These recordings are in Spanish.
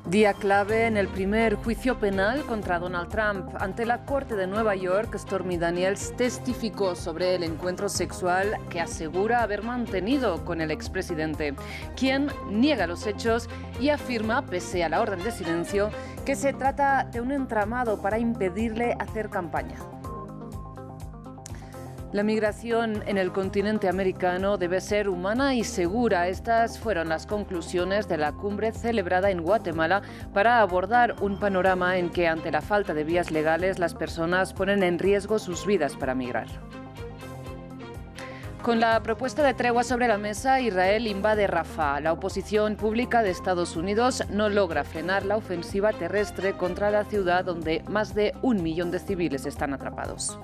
Día clave en el primer juicio penal contra Donald Trump. Ante la Corte de Nueva York, Stormy Daniels testificó sobre el encuentro sexual que asegura haber mantenido con el expresidente, quien niega los hechos y afirma, pese a la orden de silencio, que se trata de un entramado para impedirle hacer campaña. La migración en el continente americano debe ser humana y segura. Estas fueron las conclusiones de la cumbre celebrada en Guatemala para abordar un panorama en que, ante la falta de vías legales, las personas ponen en riesgo sus vidas para migrar. Con la propuesta de tregua sobre la mesa, Israel invade Rafah. La oposición pública de Estados Unidos no logra frenar la ofensiva terrestre contra la ciudad, donde más de 1 millón de civiles están atrapados.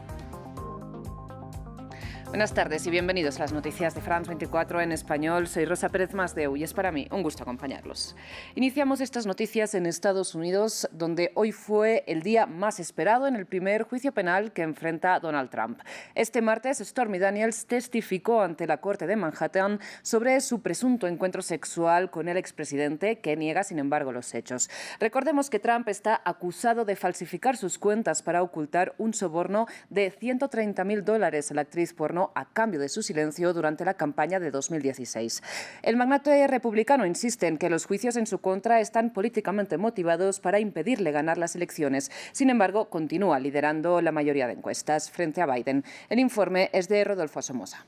Buenas tardes y bienvenidos a las noticias de France 24 en español. Soy Rosa Pérez Masdeu y es para mí un gusto acompañarlos. Iniciamos estas noticias en Estados Unidos, donde hoy fue el día más esperado en el primer juicio penal que enfrenta Donald Trump. Este martes, Stormy Daniels testificó ante la Corte de Manhattan sobre su presunto encuentro sexual con el expresidente, que niega, sin embargo, los hechos. Recordemos que Trump está acusado de falsificar sus cuentas para ocultar un soborno de $130.000 a la actriz porno a cambio de su silencio durante la campaña de 2016. El magnate republicano insiste en que los juicios en su contra están políticamente motivados para impedirle ganar las elecciones. Sin embargo, continúa liderando la mayoría de encuestas frente a Biden. El informe es de Rodolfo Somoza.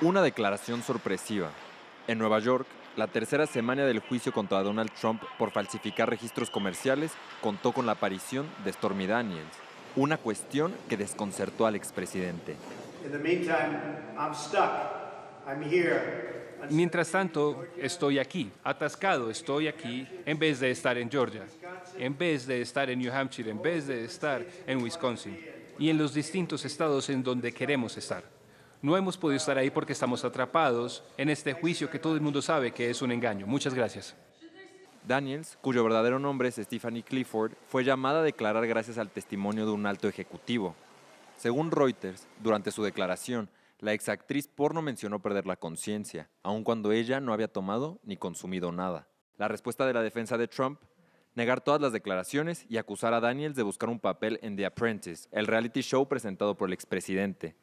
Una declaración sorpresiva. En Nueva York, la tercera semana del juicio contra Donald Trump por falsificar registros comerciales contó con la aparición de Stormy Daniels, una cuestión que desconcertó al expresidente. Mientras tanto, estoy aquí, atascado, estoy aquí, en vez de estar en Georgia, en vez de estar en New Hampshire, en vez de estar en Wisconsin y en los distintos estados en donde queremos estar. No hemos podido estar ahí porque estamos atrapados en este juicio que todo el mundo sabe que es un engaño. Muchas gracias. Daniels, cuyo verdadero nombre es Stephanie Clifford, fue llamada a declarar gracias al testimonio de un alto ejecutivo. Según Reuters, durante su declaración, la exactriz porno mencionó perder la conciencia, aun cuando ella no había tomado ni consumido nada. La respuesta de la defensa de Trump: negar todas las declaraciones y acusar a Daniels de buscar un papel en The Apprentice, el reality show presentado por el expresidente.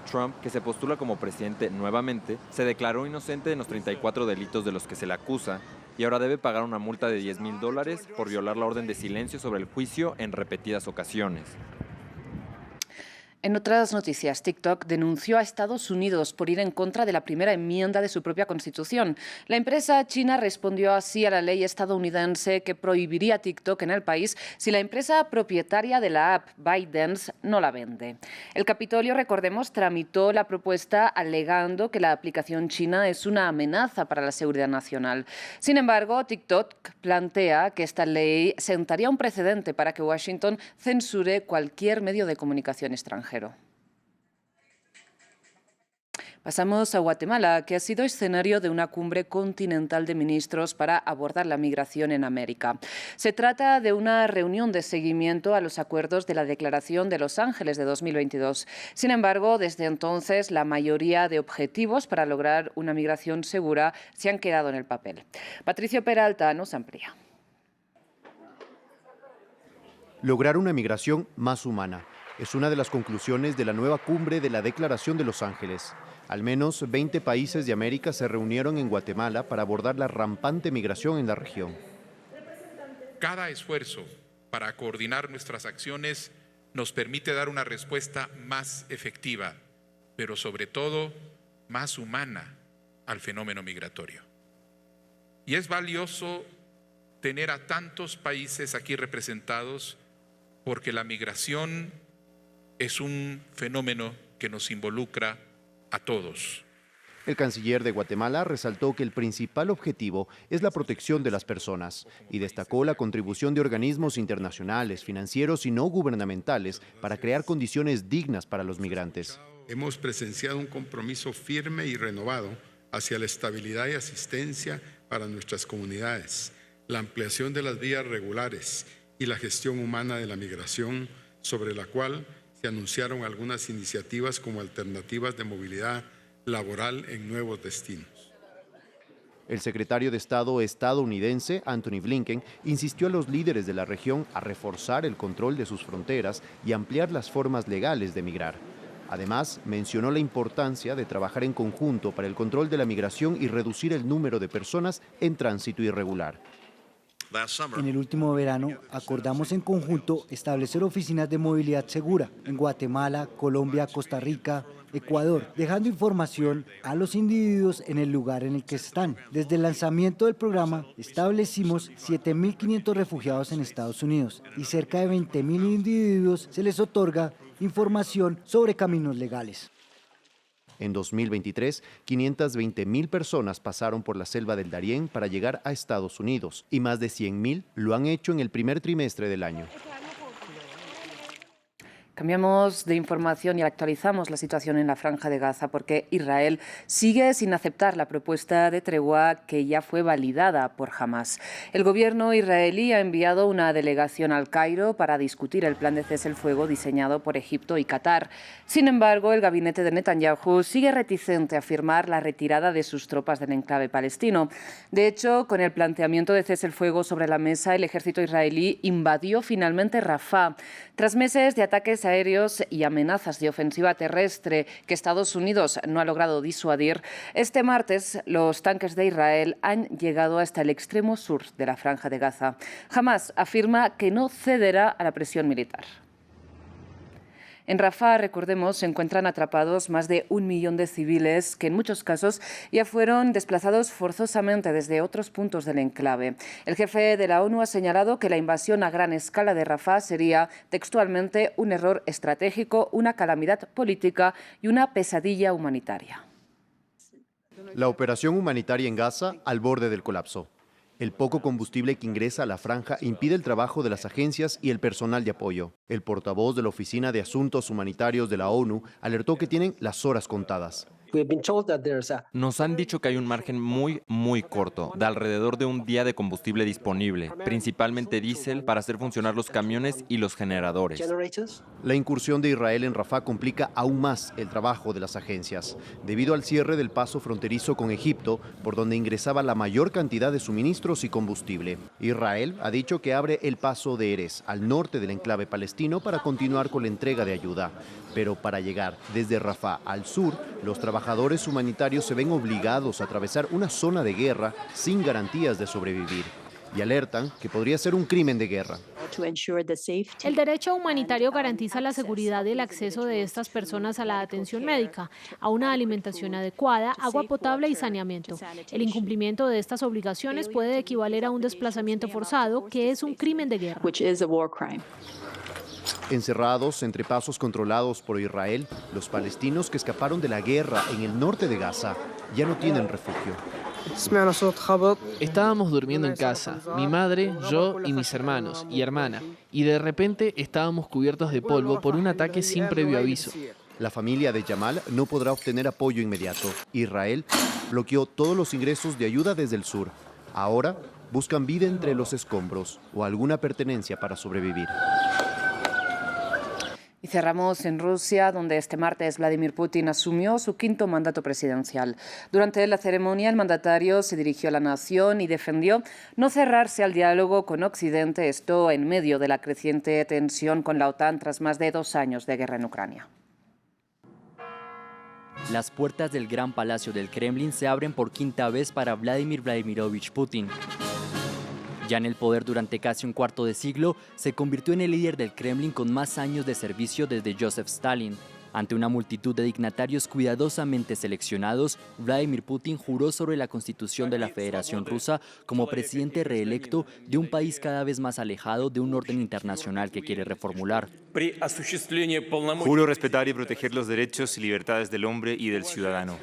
Trump, que se postula como presidente nuevamente, se declaró inocente de los 34 delitos de los que se le acusa y ahora debe pagar una multa de $10.000 por violar la orden de silencio sobre el juicio en repetidas ocasiones. En otras noticias, TikTok denunció a Estados Unidos por ir en contra de la primera enmienda de su propia Constitución. La empresa china respondió así a la ley estadounidense que prohibiría TikTok en el país si la empresa propietaria de la app, ByteDance, no la vende. El Capitolio, recordemos, tramitó la propuesta alegando que la aplicación china es una amenaza para la seguridad nacional. Sin embargo, TikTok plantea que esta ley sentaría un precedente para que Washington censure cualquier medio de comunicación extranjero. Pasamos a Guatemala, que ha sido escenario de una cumbre continental de ministros para abordar la migración en América. Se trata de una reunión de seguimiento a los acuerdos de la Declaración de Los Ángeles de 2022. Sin embargo, desde entonces, la mayoría de objetivos para lograr una migración segura se han quedado en el papel. Patricio Peralta nos amplía. Lograr una migración más humana es una de las conclusiones de la nueva cumbre de la Declaración de Los Ángeles. Al menos 20 países de América se reunieron en Guatemala para abordar la rampante migración en la región. Cada esfuerzo para coordinar nuestras acciones nos permite dar una respuesta más efectiva, pero sobre todo más humana al fenómeno migratorio. Y es valioso tener a tantos países aquí representados porque la migración es un fenómeno que nos involucra a todos. El canciller de Guatemala resaltó que el principal objetivo es la protección de las personas y destacó la contribución de organismos internacionales, financieros y no gubernamentales para crear condiciones dignas para los migrantes. Hemos presenciado un compromiso firme y renovado hacia la estabilidad y asistencia para nuestras comunidades, la ampliación de las vías regulares y la gestión humana de la migración, sobre la cual se anunciaron algunas iniciativas como alternativas de movilidad laboral en nuevos destinos. El secretario de Estado estadounidense, Antony Blinken, insistió a los líderes de la región a reforzar el control de sus fronteras y ampliar las formas legales de migrar. Además, mencionó la importancia de trabajar en conjunto para el control de la migración y reducir el número de personas en tránsito irregular. En el último verano, acordamos en conjunto establecer oficinas de movilidad segura en Guatemala, Colombia, Costa Rica, Ecuador, dejando información a los individuos en el lugar en el que están. Desde el lanzamiento del programa, establecimos 7.500 refugiados en Estados Unidos y cerca de 20.000 individuos se les otorga información sobre caminos legales. En 2023, 520.000 personas pasaron por la selva del Darién para llegar a Estados Unidos y más de 100.000 lo han hecho en el primer trimestre del año. Cambiamos de información y actualizamos la situación en la Franja de Gaza porque Israel sigue sin aceptar la propuesta de tregua que ya fue validada por Hamás. El gobierno israelí ha enviado una delegación al Cairo para discutir el plan de cese el fuego diseñado por Egipto y Qatar. Sin embargo, el gabinete de Netanyahu sigue reticente a firmar la retirada de sus tropas del enclave palestino. De hecho, con el planteamiento de cese el fuego sobre la mesa, el ejército israelí invadió finalmente Rafah. Tras meses de ataques aéreos y amenazas de ofensiva terrestre que Estados Unidos no ha logrado disuadir, este martes los tanques de Israel han llegado hasta el extremo sur de la Franja de Gaza. Hamás afirma que no cederá a la presión militar. En Rafah, recordemos, se encuentran atrapados más de 1 millón de civiles que en muchos casos ya fueron desplazados forzosamente desde otros puntos del enclave. El jefe de la ONU ha señalado que la invasión a gran escala de Rafah sería textualmente un error estratégico, una calamidad política y una pesadilla humanitaria. La operación humanitaria en Gaza al borde del colapso. El poco combustible que ingresa a la franja impide el trabajo de las agencias y el personal de apoyo. El portavoz de la Oficina de Asuntos Humanitarios de la ONU alertó que tienen las horas contadas. Nos han dicho que hay un margen muy corto, de alrededor de un día de combustible disponible, principalmente diésel, para hacer funcionar los camiones y los generadores. La incursión de Israel en Rafah complica aún más el trabajo de las agencias, debido al cierre del paso fronterizo con Egipto, por donde ingresaba la mayor cantidad de suministros y combustible. Israel ha dicho que abre el paso de Erez, al norte del enclave palestino, para continuar con la entrega de ayuda. Pero para llegar desde Rafah al sur, los trabajadores humanitarios se ven obligados a atravesar una zona de guerra sin garantías de sobrevivir. Y alertan que podría ser un crimen de guerra. El derecho humanitario garantiza la seguridad y el acceso de estas personas a la atención médica, a una alimentación adecuada, agua potable y saneamiento. El incumplimiento de estas obligaciones puede equivaler a un desplazamiento forzado, que es un crimen de guerra. Encerrados entre pasos controlados por Israel, los palestinos que escaparon de la guerra en el norte de Gaza ya no tienen refugio. Estábamos durmiendo en casa, mi madre, yo y mis hermanos y hermana, y de repente estábamos cubiertos de polvo por un ataque sin previo aviso. La familia de Yamal no podrá obtener apoyo inmediato. Israel bloqueó todos los ingresos de ayuda desde el sur. Ahora buscan vida entre los escombros o alguna pertenencia para sobrevivir. Y cerramos en Rusia, donde este martes Vladimir Putin asumió su 5º mandato presidencial. Durante la ceremonia, el mandatario se dirigió a la nación y defendió no cerrarse al diálogo con Occidente, esto en medio de la creciente tensión con la OTAN tras más de 2 años de guerra en Ucrania. Las puertas del Gran Palacio del Kremlin se abren por 5ª vez para Vladimir Vladimirovich Putin. Ya en el poder durante casi un cuarto de siglo, se convirtió en el líder del Kremlin con más años de servicio desde Joseph Stalin. Ante una multitud de dignatarios cuidadosamente seleccionados, Vladimir Putin juró sobre la Constitución de la Federación Rusa como presidente reelecto de un país cada vez más alejado de un orden internacional que quiere reformular. Juro respetar y proteger los derechos y libertades del hombre y del ciudadano.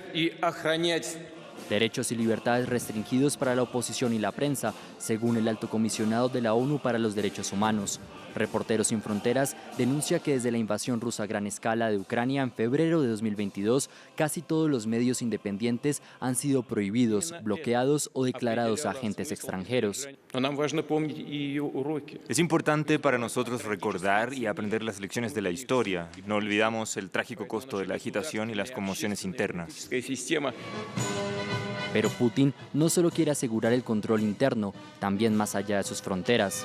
Derechos y libertades restringidos para la oposición y la prensa, según el Alto Comisionado de la ONU para los Derechos Humanos. Reporteros Sin Fronteras denuncia que desde la invasión rusa a gran escala de Ucrania en febrero de 2022, casi todos los medios independientes han sido prohibidos, bloqueados o declarados agentes extranjeros. Es importante para nosotros recordar y aprender las lecciones de la historia. No olvidamos el trágico costo de la agitación y las conmociones internas. Pero Putin no solo quiere asegurar el control interno, también más allá de sus fronteras.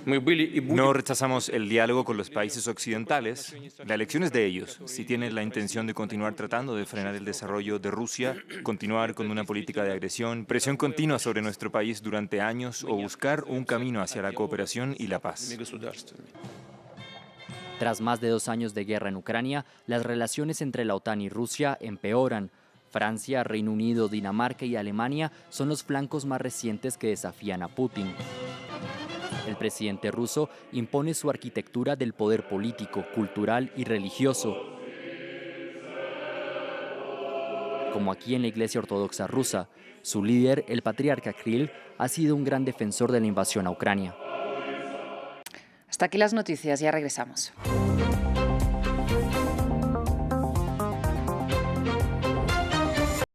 No rechazamos el diálogo con los países occidentales. La elección es de ellos. Si tienen la intención de continuar tratando de frenar el desarrollo de Rusia, continuar con una política de agresión, presión continua sobre nuestro país durante años o buscar un camino hacia la cooperación y la paz. Tras más de 2 años de guerra en Ucrania, las relaciones entre la OTAN y Rusia empeoran. Francia, Reino Unido, Dinamarca y Alemania son los flancos más recientes que desafían a Putin. El presidente ruso impone su arquitectura del poder político, cultural y religioso. Como aquí en la Iglesia Ortodoxa rusa, su líder, el patriarca Kirill, ha sido un gran defensor de la invasión a Ucrania. Hasta aquí las noticias, ya regresamos.